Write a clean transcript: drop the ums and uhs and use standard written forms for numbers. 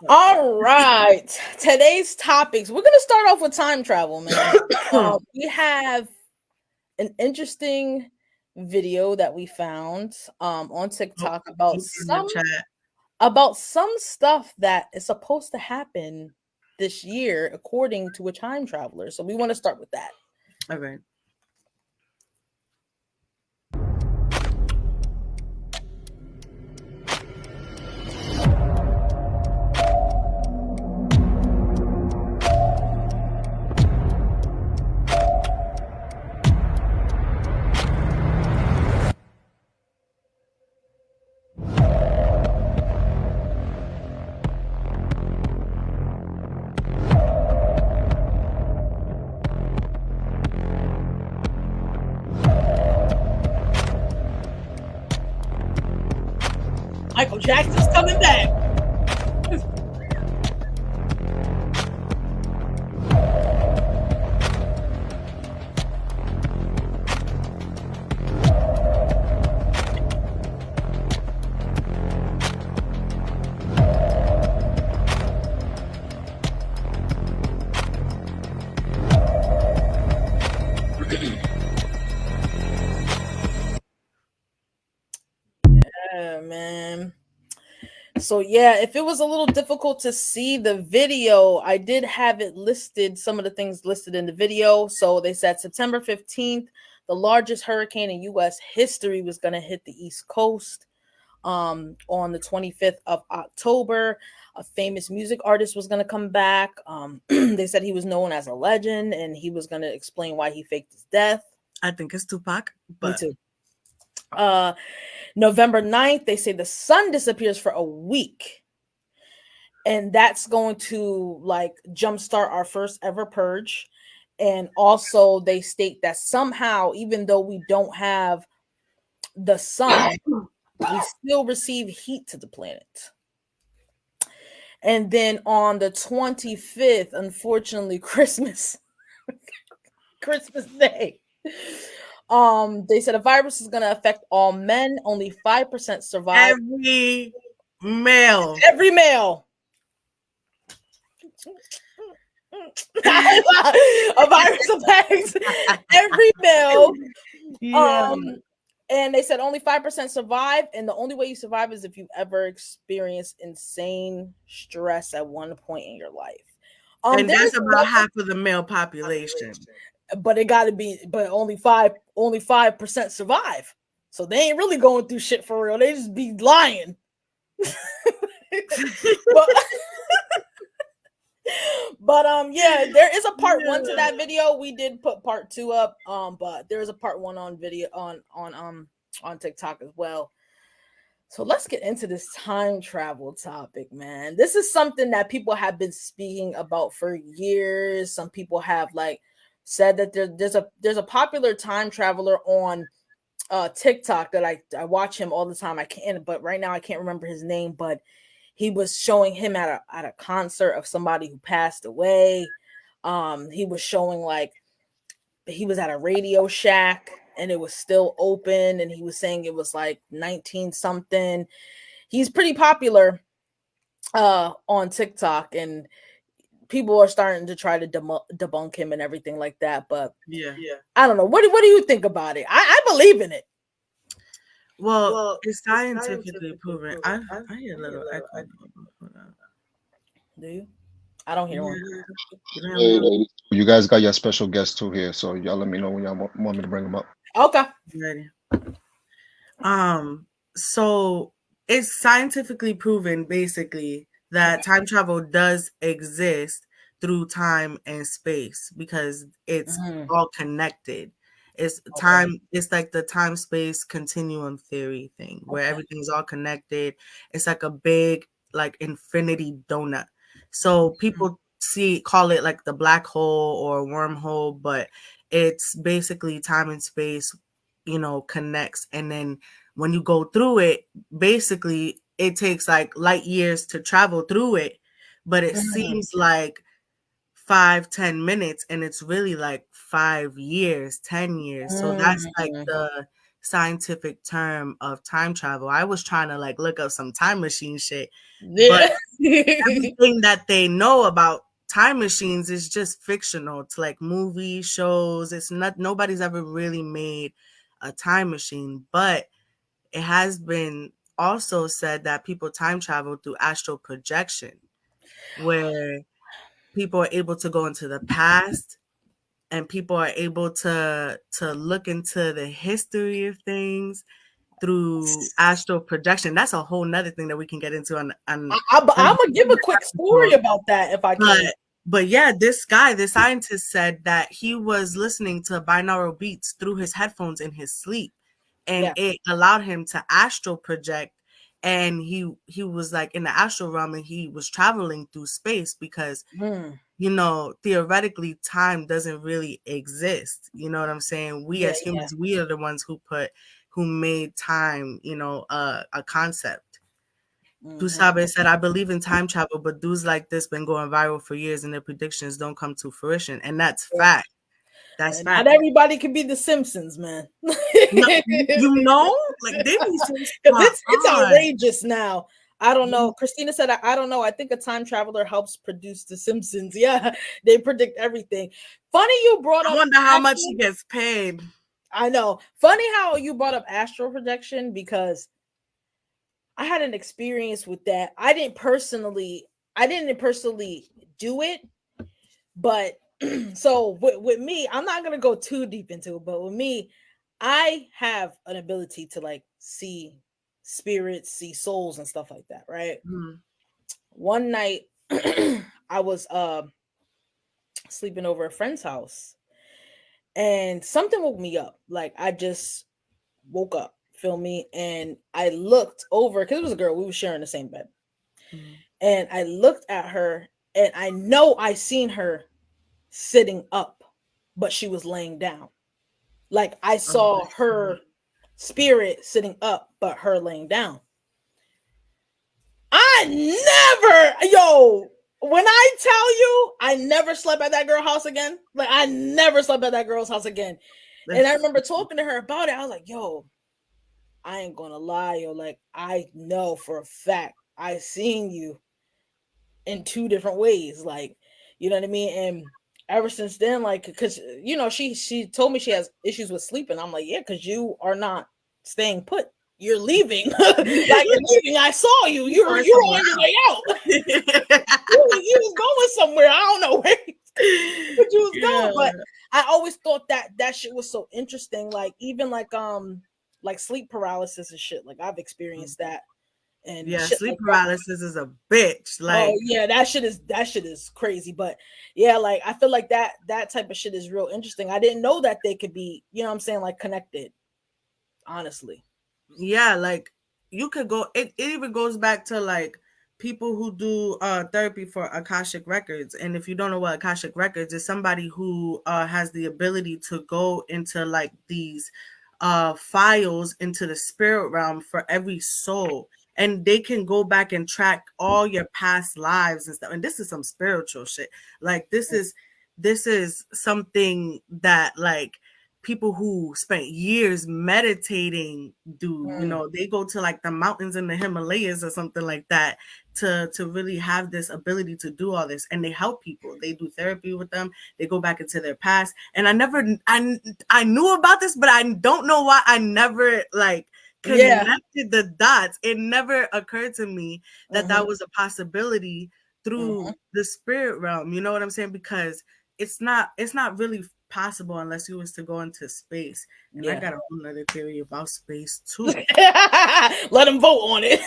All right. Today's topics. We're gonna start off with time travel, man. We have an interesting video that we found on TikTok in the chat. about some stuff that is supposed to happen this year according to a time traveler. So we want to start with that. All right. Michael Jackson's coming back. Yeah, man. So yeah, if it was a little difficult to see the video, I did have it listed, some of the things listed in the video. So they said September 15th, the largest hurricane in US history was going to hit the East Coast. On the 25th of October, a famous music artist was going to come back. They said he was known as a legend and he was going to explain why he faked his death. I think it's Tupac, but Me too. November 9th, they say the sun disappears for a week. And that's going to like jumpstart our first ever purge. And also they state that somehow, even though we don't have the sun, we still receive heat to the planet. And then on the 25th, unfortunately, Christmas Day. They said a virus is gonna affect all men. Only 5% survive. Every male. Every male. A virus affects every male. Yeah. And they said only 5% survive, and the only way you survive is if you ever experience insane stress at one point in your life. And that's about half of the male population. But it got to be, but only 5% survive. So they ain't really going through shit for real. They just be lying. but yeah, there is a part 1 to that video. We did put part 2 up, but there is a part 1 on video on TikTok as well. So let's get into this time travel topic, man. This is something that people have been speaking about for years. Some people have like said that there's a popular time traveler on TikTok that I watch him all the time. But right now I can't remember his name, but he was showing him at a concert of somebody who passed away. He was showing like he was at a Radio Shack and it was still open, and he was saying it was like 19 something. He's pretty popular on TikTok, and people are starting to try to debunk him and everything like that. But yeah, I don't know. What do you think about it? I believe in it. Well, it's scientifically proven. I hear a little echo. Do you? I don't hear one. Hey, ladies, you guys got your special guest too here, so y'all let me know when y'all want me to bring them up. Okay. Ready. So it's scientifically proven, basically, that time travel does exist through time and space because it's all connected. It's time. It's like the time space continuum theory thing where everything's all connected. It's like a big like infinity donut. So people call it like the black hole or wormhole, but it's basically time and space, connects. And then when you go through it, basically it takes like light years to travel through it, but it seems like 5-10 minutes, and it's really like 5 years, 10 years. So that's like the scientific term of time travel. I was trying to like look up some time machine shit, Yeah. but everything that they know about time machines is just fictional to like movie shows. It's not, nobody's ever really made a time machine, but it has been also said that people time travel through astral projection, where people are able to go into the past and people are able to look into the history of things through astral projection. That's a whole nother thing that we can get into on I'm gonna give a quick story about that if I can. But yeah, this guy, the scientist, said that he was listening to binaural beats through his headphones in his sleep, and it allowed him to astral project. And he was like in the astral realm, and he was traveling through space because you know, theoretically, time doesn't really exist. You know what I'm saying? We as humans, we are the ones who made time, you know, a concept. Dusabe said, I believe in time travel, but dudes like this been going viral for years and their predictions don't come to fruition. And that's fact. That's fact. Not everybody can be the Simpsons, man. No, you know, like they be so because it's outrageous now. I don't know. Christina said, I don't know. I think a time traveler helps produce the Simpsons. Yeah, they predict everything. Funny you brought up. I wonder how much he gets paid. I know. Funny how you brought up astral projection, because I had an experience with that. I didn't personally do it, but so with me, I'm not gonna go too deep into it, but with me, I have an ability to like see spirits, see souls and stuff like that, right? One night I was sleeping over a friend's house and something woke me up. Like I just woke up, feel me? And I looked over, because it was a girl, we were sharing the same bed. And I looked at her and I know I seen her sitting up, but she was laying down. Like I saw her spirit sitting up, but her laying down. When I tell you, I never slept at that girl's house again. Like I never slept at that girl's house again. And I remember talking to her about it. I was like, yo, I ain't gonna lie, yo. Like I know for a fact I seen you in two different ways. Like, you know what I mean? And ever since then, like, because you know, she told me she has issues with sleeping. I'm like, yeah, because you are not staying put. You're leaving. Like you're leaving. I saw you. You're on your way out. you was going somewhere. I don't know where but you was going. But I always thought that shit was so interesting. Like even like sleep paralysis and shit. Like I've experienced that. And sleep paralysis is a bitch. Like, oh yeah, that shit is crazy. But yeah, like I feel like that type of shit is real interesting. I didn't know that they could be, you know what I'm saying, like connected. Honestly. Yeah, like you could go. It even goes back to like people who do therapy for Akashic records. And if you don't know what Akashic records is, somebody who has the ability to go into like these files into the spirit realm for every soul. And they can go back and track all your past lives and stuff. And this is some spiritual shit. Like this is something that like people who spent years meditating do. You know, they go to like the mountains in the Himalayas or something like that to really have this ability to do all this. And they help people. They do therapy with them. They go back into their past. And I knew about this, but I don't know why I never like connected the dots. It never occurred to me that that was a possibility through the spirit realm. You know what I'm saying? Because it's not really possible unless you was to go into space. And I got a whole other theory about space too. Let them vote on it.